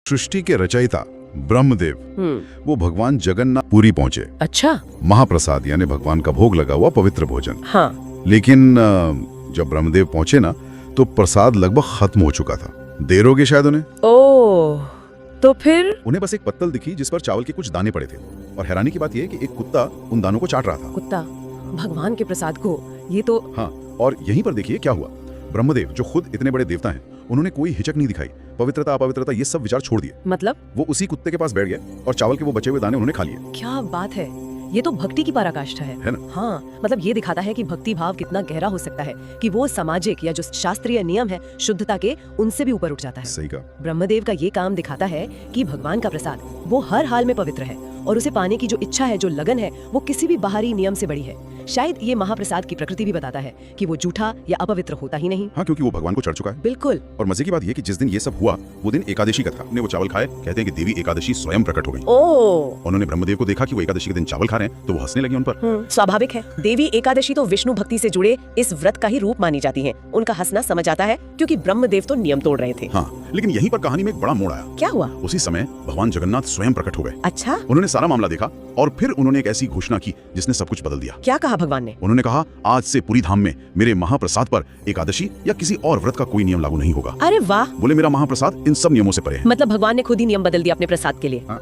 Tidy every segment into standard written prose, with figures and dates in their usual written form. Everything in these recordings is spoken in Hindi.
सृष्टि के रचयिता ब्रह्मदेव वो भगवान जगन्नाथ पुरी पहुंचे। अच्छा। महाप्रसाद यानी भगवान का भोग लगा हुआ पवित्र भोजन। हाँ। लेकिन जब ब्रह्मदेव पहुंचे ना तो प्रसाद लगभग खत्म हो चुका था। देर हो गई शायद उन्हें। ओह, तो फिर? उन्हें बस एक पत्तल दिखी जिस पर चावल के कुछ दाने पड़े थे और हैरानी की बात यह कि एक कुत्ता उन दानों को चाट रहा था। कुत्ता भगवान के प्रसाद को? ये तो हाँ, और यहीं पर देखिए क्या हुआ। ब्रह्मदेव जो खुद इतने बड़े देवता हैं, उन्होंने कोई हिचक नहीं दिखाई। पवित्रता अपवित्रता ये सब विचार छोड़ दिए। मतलब? वो उसी कुत्ते के पास बैठ गए और चावल के वो बचे हुए दाने उन्होंने खा लिए। क्या बात है, ये तो भक्ति की पराकाष्ठा है ना? हाँ, मतलब ये दिखाता है कि भक्ति भाव कितना गहरा हो सकता है कि वो सामाजिक या जो शास्त्रीय नियम है शुद्धता के, उनसे भी ऊपर उठ जाता है। सही कहा। ब्रह्मदेव का ये काम दिखाता है कि भगवान का प्रसाद वो हर हाल में पवित्र है और उसे पाने की जो इच्छा है, जो लगन है, वो किसी भी बाहरी नियम से बड़ी है। शायद ये महाप्रसाद की प्रकृति भी बताता है कि वो झूठा या अपवित्र होता ही नहीं। हाँ, क्योंकि वो भगवान को चढ़ चुका है। बिल्कुल। और मजे की बात ये कि जिस दिन ये सब हुआ वो दिन एकादशी का था। ने वो चावल खाए, कहते हैं कि देवी एकादशी स्वयं प्रकट हो गई। ओह। उन्होंने ब्रह्मदेव को देखा कि वो एकादशी के दिन चावल खा रहे हैं तो वो हंसने लगे उन पर। स्वाभाविक है, देवी एकादशी तो विष्णु भक्ति से जुड़े इस व्रत का ही रूप मानी जाती है। उनका हंसना समझ आता है क्योंकि ब्रह्मदेव तो नियम तोड़ रहे थे। हाँ, लेकिन यहीं पर कहानी में एक बड़ा मोड़ आया। क्या हुआ? उसी समय भगवान जगन्नाथ स्वयं प्रकट हो गए। अच्छा। उन्होंने सारा मामला देखा और फिर उन्होंने एक ऐसी घोषणा की जिसने सब कुछ बदल दिया। क्या कहा भगवान ने? उन्होंने कहा, आज से पुरी धाम में मेरे महाप्रसाद पर एकादशी या किसी और व्रत का कोई नियम लागू नहीं होगा। अरे वाह। बोले मेरा महाप्रसाद इन सब नियमों से परे है। मतलब भगवान ने खुद ही नियम बदल दिया अपने प्रसाद के लिए। हाँ।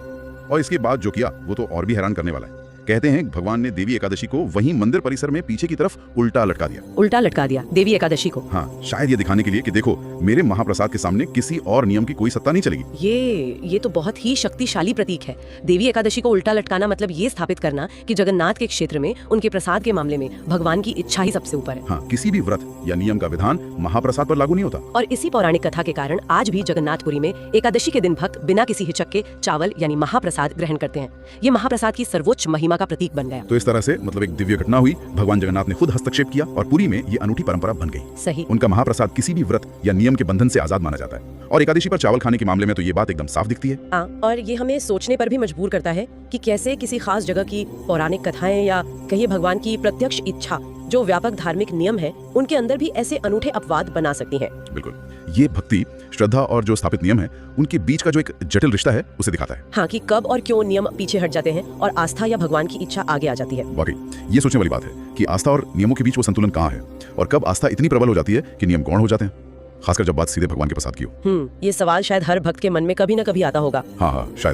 और इसके बाद जो किया वो तो और भी हैरान करने वाला है। कहते हैं भगवान ने देवी एकादशी को वहीं मंदिर परिसर में पीछे की तरफ उल्टा लटका दिया। उल्टा लटका दिया देवी एकादशी को? हाँ, शायद ये दिखाने के लिए कि देखो मेरे महाप्रसाद के सामने किसी और नियम की कोई सत्ता नहीं चलेगी। ये तो बहुत ही शक्तिशाली प्रतीक है। देवी एकादशी को उल्टा लटकाना मतलब ये स्थापित करना कि जगन्नाथ के क्षेत्र में उनके प्रसाद के मामले में भगवान की इच्छा ही सबसे ऊपर है। हाँ, किसी भी व्रत या नियम का विधान महाप्रसाद पर लागू नहीं होता। और इसी पौराणिक कथा के कारण आज भी जगन्नाथपुरी में एकादशी के दिन भक्त बिना किसी हिचक के चावल यानी महाप्रसाद ग्रहण करते हैं। ये महाप्रसाद की सर्वोच्च महिमा का प्रतीक बन गया। तो इस तरह से मतलब एक दिव्य घटना हुई, भगवान जगन्नाथ ने खुद हस्तक्षेप किया और पुरी में ये अनूठी परंपरा बन गई। सही। उनका महाप्रसाद किसी भी व्रत या नियम के बंधन से आजाद माना जाता है और एकादशी पर चावल खाने के मामले में तो ये बात एकदम साफ दिखती है। और ये हमें सोचने पर भी मजबूर करता है कि कैसे किसी खास जगह की पौराणिक कथाएं या कहिए भगवान की प्रत्यक्ष इच्छा जो व्यापक धार्मिक नियम है, उनके अंदर भी ऐसे अनूठे अपवाद बना सकती हैं। बिल्कुल, ये भक्ति, श्रद्धा और जो स्थापित नियम है उनके बीच का जो एक जटिल रिश्ता है उसे दिखाता है। हाँ, कि कब और क्यों नियम पीछे हट जाते हैं और आस्था या भगवान की इच्छा आगे आ जाती है। वाकई ये सोचने वाली बात है कि आस्था और नियमों के बीच वो संतुलन कहाँ है और कब आस्था इतनी प्रबल हो जाती है कि नियम गौण हो जाते हैं, खासकर जब बात सीधे भगवान के प्रसाद की हो। ये सवाल शायद हर भक्त के मन में कभी न कभी आता होगा। हाँ, शायद।